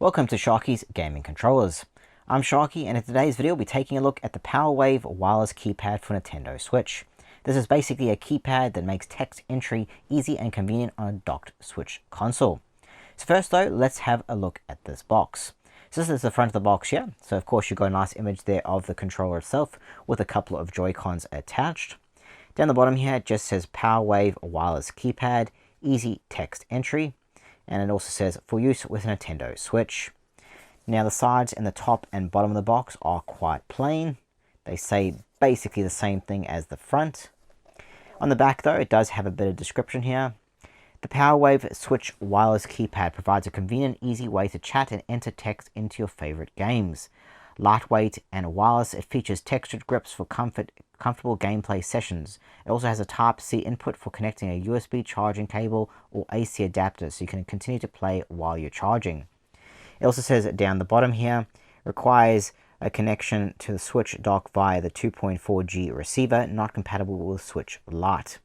Welcome to Sharkie's Gaming Controllers. I'm Sharkie, and in today's video we'll be taking a look at the Powerwave Wireless Keypad for Nintendo Switch. This is basically a keypad that makes text entry easy and convenient on a docked Switch console. So first though, let's have a look at this box. So this is the front of the box here. So of course you've got a nice image there of the controller itself with a couple of Joy-Cons attached. Down the bottom here it just says Powerwave Wireless Keypad, easy text entry. And it also says for use with Nintendo Switch. Now the sides and the top and bottom of the box are quite plain. They say basically the same thing as the front. On the back though, it does have a bit of description here. The Powerwave Switch Wireless Keypad provides a convenient, easy way to chat and enter text into your favorite games. Lightweight and wireless, it features textured grips for comfortable gameplay sessions. It also has a Type-C input for connecting a USB charging cable or AC adapter so you can continue to play while you're charging. It also says down the bottom here, requires a connection to the Switch dock via the 2.4G receiver, not compatible with Switch Lite.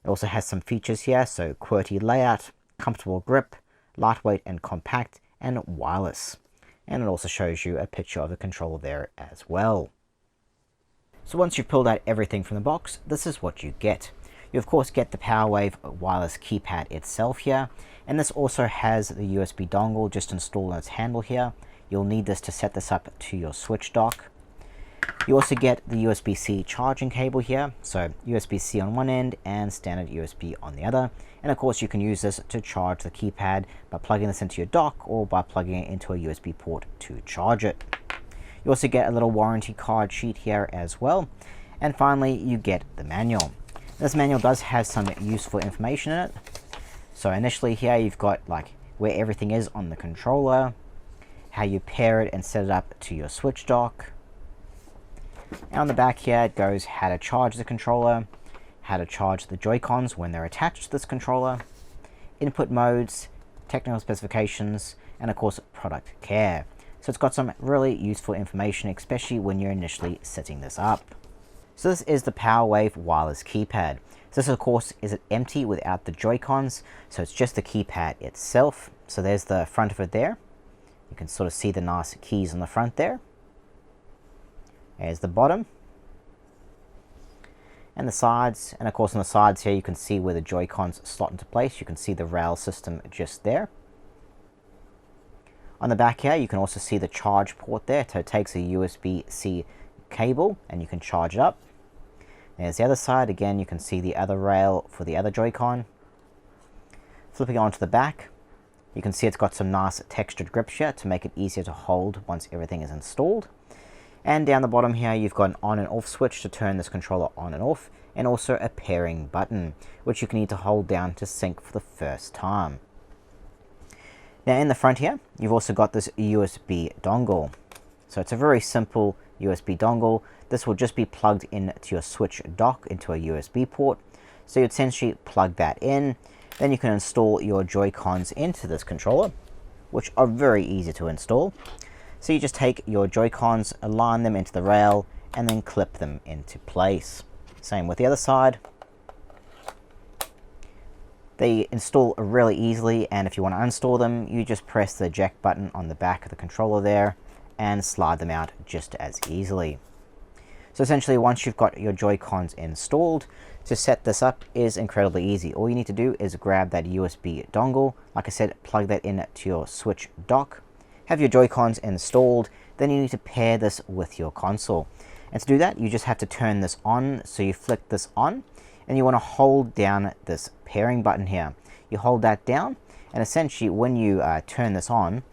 It also has some features here, so QWERTY layout, comfortable grip, lightweight and compact, and wireless. And it also shows you a picture of the controller there as well. So once you've pulled out everything from the box, this is what you get. You of course get the Powerwave Wireless Keypad itself here, and this also has the USB dongle just installed on its handle here. You'll need this to set this up to your Switch dock. You also get the USB-C charging cable here, so USB-C on one end and standard USB on the other. And of course you can use this to charge the keypad by plugging this into your dock or by plugging it into a USB port to charge it. You also get a little warranty card sheet here as well. And finally you get the manual. This manual does have some useful information in it. So initially here you've got like where everything is on the controller, how you pair it and set it up to your Switch dock. And on the back here it goes how to charge the controller, how to charge the Joy-Cons when they're attached to this controller, input modes, technical specifications, and of course product care. So it's got some really useful information, especially when you're initially setting this up. So this is the Powerwave Wireless Keypad. So this of course is empty without the Joy-Cons, so it's just the keypad itself. So there's the front of it there. You can sort of see the nice keys on the front there. There's the bottom. And the sides, and of course on the sides here you can see where the Joy-Cons slot into place. You can see the rail system just there. On the back here you can also see the charge port there, so it takes a USB-C cable and you can charge it up. There's the other side, again you can see the other rail for the other Joy-Con. Flipping onto the back, you can see it's got some nice textured grips here to make it easier to hold once everything is installed. And down the bottom here you've got an on and off switch to turn this controller on and off, and also a pairing button which you can need to hold down to sync for the first time. Now in the front here you've also got this USB dongle. So it's a very simple USB dongle. This will just be plugged into your Switch dock into a USB port. So you essentially plug that in, then you can install your Joy-Cons into this controller, which are very easy to install. So you just take your Joy-Cons, align them into the rail, and then clip them into place. Same with the other side. They install really easily, and if you want to uninstall them, you just press the eject button on the back of the controller there and slide them out just as easily. So essentially once you've got your Joy-Cons installed, to set this up is incredibly easy. All you need to do is grab that USB dongle, like I said, plug that in to your Switch dock, have your Joy-Cons installed, then you need to pair this with your console. And to do that, you just have to turn this on. So you flick this on, and you want to hold down this pairing button here. You hold that down, and essentially when you turn this on,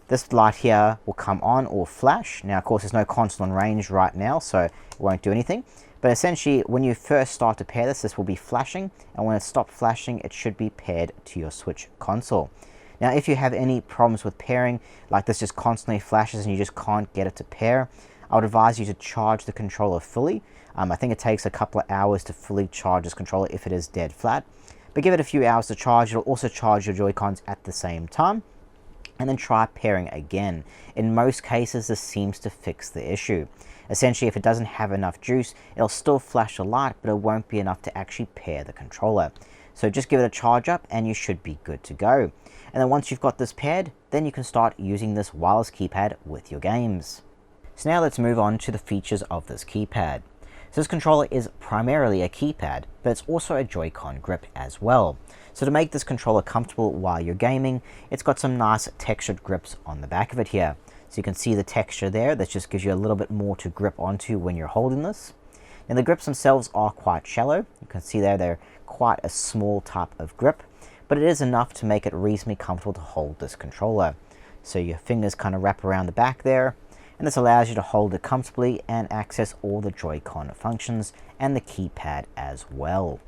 this light here will come on or flash. Now of course there's no console in range right now, so it won't do anything. But essentially when you first start to pair this will be flashing, and when it stops flashing it should be paired to your Switch console. Now if you have any problems with pairing, like this just constantly flashes and you just can't get it to pair, I would advise you to charge the controller fully. I think it takes a couple of hours to fully charge this controller if it is dead flat. But give it a few hours to charge. It'll also charge your Joy-Cons at the same time. And then try pairing again. In most cases this seems to fix the issue. Essentially if it doesn't have enough juice, it'll still flash a light, but it won't be enough to actually pair the controller. So just give it a charge up and you should be good to go. And then once you've got this paired, then you can start using this wireless keypad with your games. So now let's move on to the features of this keypad. So this controller is primarily a keypad, but it's also a Joy-Con grip as well. So to make this controller comfortable while you're gaming, it's got some nice textured grips on the back of it here. So you can see the texture there, that just gives you a little bit more to grip onto when you're holding this. Now the grips themselves are quite shallow. You can see there they're quite a small type of grip, but it is enough to make it reasonably comfortable to hold this controller. So your fingers kind of wrap around the back there, and this allows you to hold it comfortably and access all the Joy-Con functions and the keypad as well.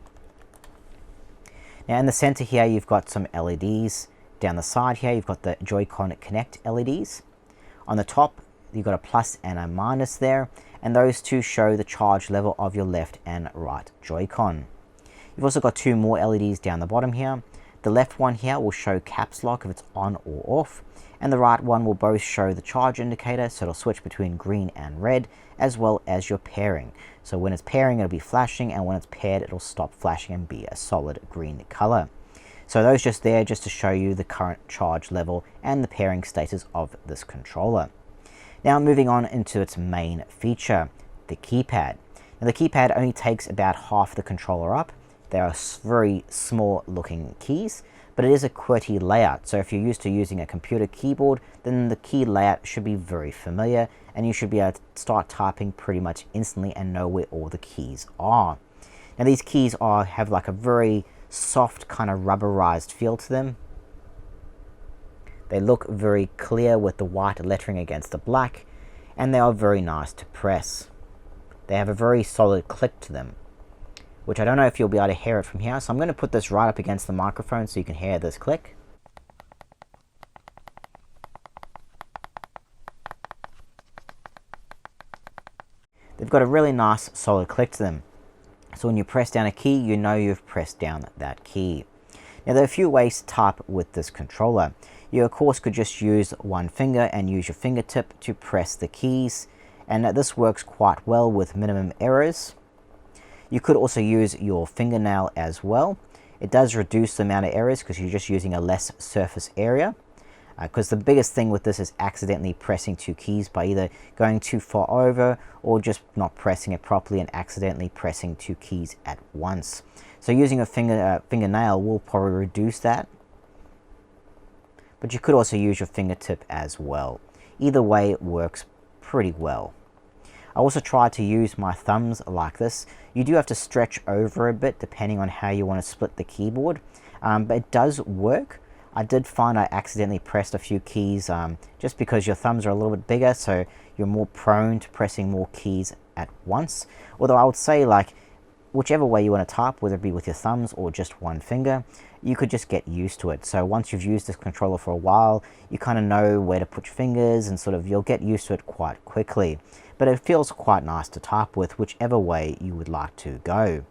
Now in the center here you've got some LEDs. Down the side here you've got the Joy-Con Connect LEDs. On the top you've got a plus and a minus there, and those two show the charge level of your left and right Joy-Con. You've also got two more LEDs down the bottom here. The left one here will show caps lock if it's on or off, and the right one will both show the charge indicator, so it'll switch between green and red, as well as your pairing. So when it's pairing it'll be flashing, and when it's paired it'll stop flashing and be a solid green color. So those just there just to show you the current charge level and the pairing status of this controller. Now moving on into its main feature, the keypad. Now the keypad only takes about half the controller up. They are very small looking keys, but it is a QWERTY layout. So if you're used to using a computer keyboard, then the key layout should be very familiar, and you should be able to start typing pretty much instantly and know where all the keys are. Now these keys have like a very soft kind of rubberized feel to them. They look very clear with the white lettering against the black, and they are very nice to press. They have a very solid click to them, which I don't know if you'll be able to hear it from here, so I'm going to put this right up against the microphone so you can hear this click. They've got a really nice solid click to them. So when you press down a key, you know you've pressed down that key. Now there are a few ways to type with this controller. You of course could just use one finger and use your fingertip to press the keys, and this works quite well with minimum errors. You could also use your fingernail as well. It does reduce the amount of errors because you're just using a less surface area. Because the biggest thing with this is accidentally pressing two keys by either going too far over or just not pressing it properly and accidentally pressing two keys at once. So using a fingernail will probably reduce that. But you could also use your fingertip as well. Either way it works pretty well. I also try to use my thumbs like this. You do have to stretch over a bit depending on how you want to split the keyboard, but it does work. I did find I accidentally pressed a few keys just because your thumbs are a little bit bigger, so you're more prone to pressing more keys at once. Although I would say, like, whichever way you want to type, whether it be with your thumbs or just one finger, you could just get used to it. So once you've used this controller for a while, you kind of know where to put your fingers, and sort of you'll get used to it quite quickly. But it feels quite nice to type with whichever way you would like to go.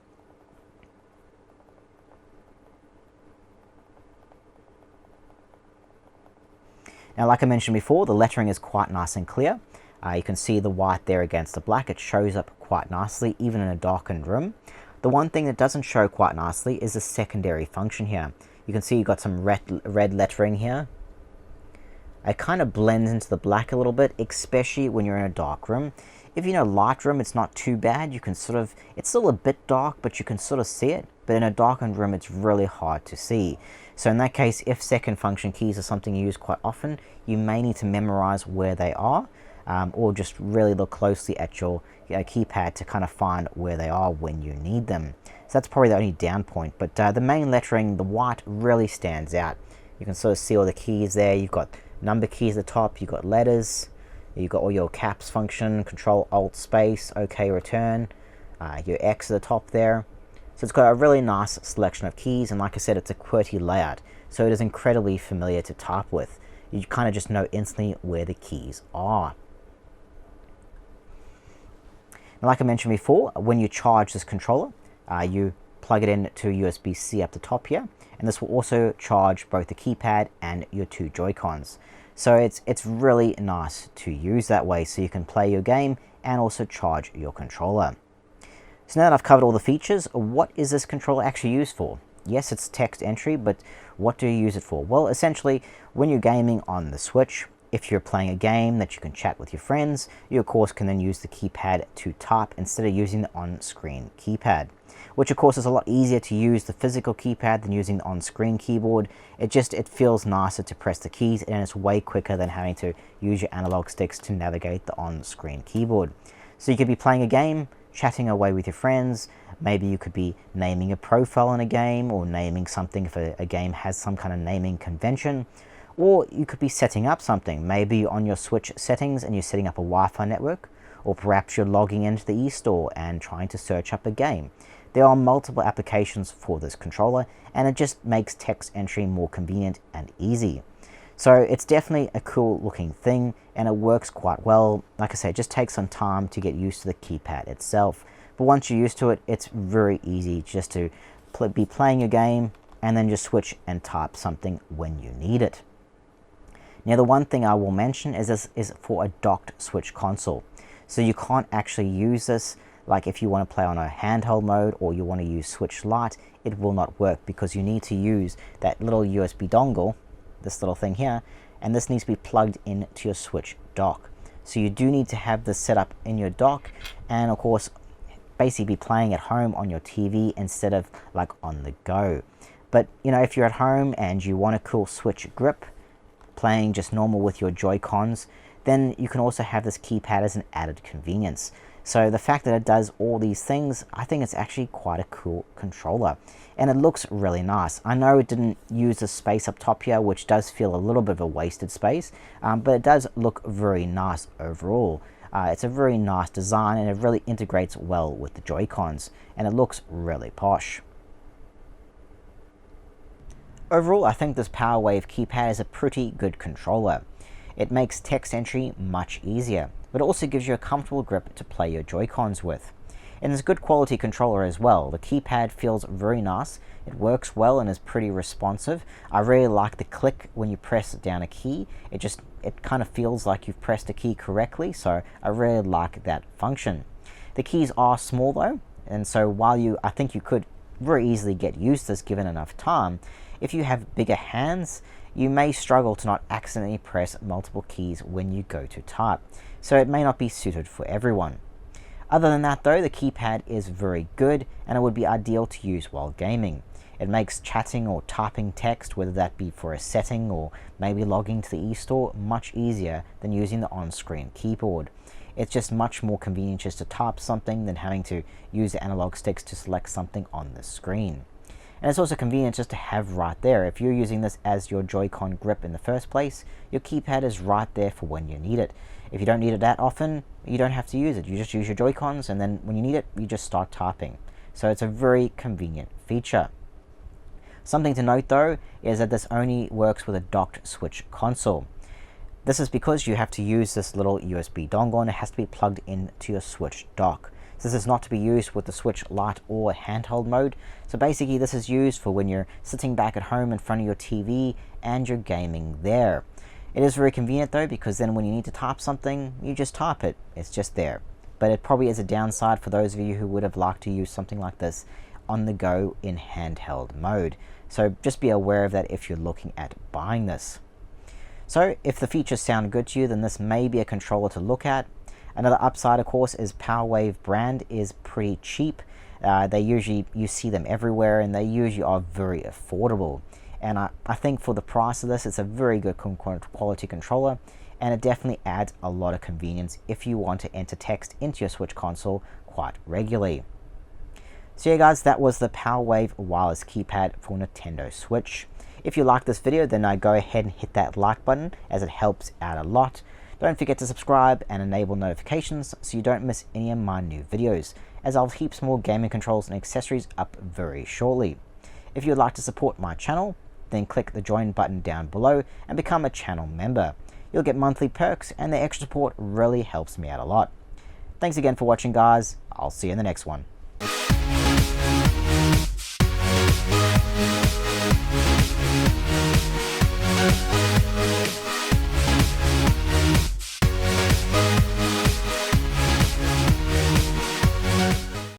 Now, like I mentioned before, the lettering is quite nice and clear. You can see the white there against the black. It shows up quite nicely, even in a darkened room. The one thing that doesn't show quite nicely is the secondary function here. You can see you've got some red lettering here. It kind of blends into the black a little bit, especially when you're in a dark room. If you're in a light room, it's not too bad. You can sort of, it's still a bit dark, but you can sort of see it. But in a darkened room, it's really hard to see. So in that case, if second function keys are something you use quite often, you may need to memorize where they are, or just really look closely at your keypad to kind of find where they are when you need them. So that's probably the only down point. But the main lettering, the white, really stands out. You can sort of see all the keys there. You've got number keys at the top, you've got letters, you've got all your caps function, Control Alt Space, OK Return, your X at the top there. So it's got a really nice selection of keys, and like I said, it's a QWERTY layout, so it is incredibly familiar to type with. You kind of just know instantly where the keys are. Now, like I mentioned before, when you charge this controller, you plug it into USB-C up the top here, and this will also charge both the keypad and your two Joy-Cons. So it's really nice to use that way, so you can play your game and also charge your controller. So now that I've covered all the features, what is this controller actually used for? yes, it's text entry, but what do you use it for? Well, essentially, when you're gaming on the Switch, if you're playing a game that you can chat with your friends, you of course can then use the keypad to type instead of using the on-screen keypad, which of course is a lot easier to use the physical keypad than using the on-screen keyboard. It feels nicer to press the keys, and it's way quicker than having to use your analog sticks to navigate the on-screen keyboard. So you could be playing a game, chatting away with your friends. Maybe you could be naming a profile in a game, or naming something if a game has some kind of naming convention. Or you could be setting up something. Maybe you're on your Switch settings and you're setting up a Wi-Fi network, or perhaps you're logging into the eStore and trying to search up a game. There are multiple applications for this controller, and it just makes text entry more convenient and easy. So it's definitely a cool looking thing, and it works quite well. Like I say, it just takes some time to get used to the keypad itself. But once you're used to it, it's very easy just to be playing a game and then just switch and type something when you need it. Now, the one thing I will mention is this is for a docked Switch console. So you can't actually use this, like if you want to play on a handheld mode or you want to use Switch Lite, it will not work because you need to use that little USB dongle, this little thing here, and this needs to be plugged into your Switch dock. So you do need to have this set up in your dock, and of course basically be playing at home on your TV instead of like on the go. But you know, if you're at home and you want a cool Switch grip, playing just normal with your Joy-Cons, then you can also have this keypad as an added convenience. So the fact that it does all these things, I think it's actually quite a cool controller, and it looks really nice. I know it didn't use the space up top here, which does feel a little bit of a wasted space, but it does look very nice overall. It's a very nice design, and it really integrates well with the Joy-Cons, and it looks really posh. Overall, I think this Powerwave keypad is a pretty good controller. It makes text entry much easier, but it also gives you a comfortable grip to play your Joy-Cons with. And it's a good quality controller as well. The keypad feels very nice, it works well and is pretty responsive. I really like the click when you press down a key. It kind of feels like you've pressed a key correctly, so I really like that function. The keys are small though, and so while I think you could very easily get used to this given enough time, if you have bigger hands, you may struggle to not accidentally press multiple keys when you go to type, so it may not be suited for everyone. Other than that though, the keypad is very good, and it would be ideal to use while gaming. It makes chatting or typing text, whether that be for a setting or maybe logging to the eStore, much easier than using the on-screen keyboard. It's just much more convenient just to type something than having to use the analog sticks to select something on the screen. And it's also convenient just to have right there. If you're using this as your Joy-Con grip in the first place, your keypad is right there for when you need it. If you don't need it that often, you don't have to use it. You just use your Joy-Cons, and then when you need it, you just start typing. So it's a very convenient feature. Something to note though is that this only works with a docked Switch console. This is because you have to use this little USB dongle, and it has to be plugged into your Switch dock. This is not to be used with the Switch Lite or handheld mode. So basically this is used for when you're sitting back at home in front of your TV and you're gaming there. It is very convenient though, because then when you need to type something, you just type it. It's just there. But it probably is a downside for those of you who would have liked to use something like this on the go in handheld mode. So just be aware of that if you're looking at buying this. So if the features sound good to you, then this may be a controller to look at. Another upside, of course, is Powerwave brand is pretty cheap. You see them everywhere, and they usually are very affordable. And I think for the price of this, it's a very good quality controller, and it definitely adds a lot of convenience if you want to enter text into your Switch console quite regularly. So yeah guys, that was the Powerwave Wireless Keypad for Nintendo Switch. If you like this video, then go ahead and hit that like button, as it helps out a lot. Don't forget to subscribe and enable notifications so you don't miss any of my new videos, as I'll heap some more gaming controls and accessories up very shortly. If you'd like to support my channel, then click the join button down below and become a channel member. You'll get monthly perks, and the extra support really helps me out a lot. Thanks again for watching guys, I'll see you in the next one.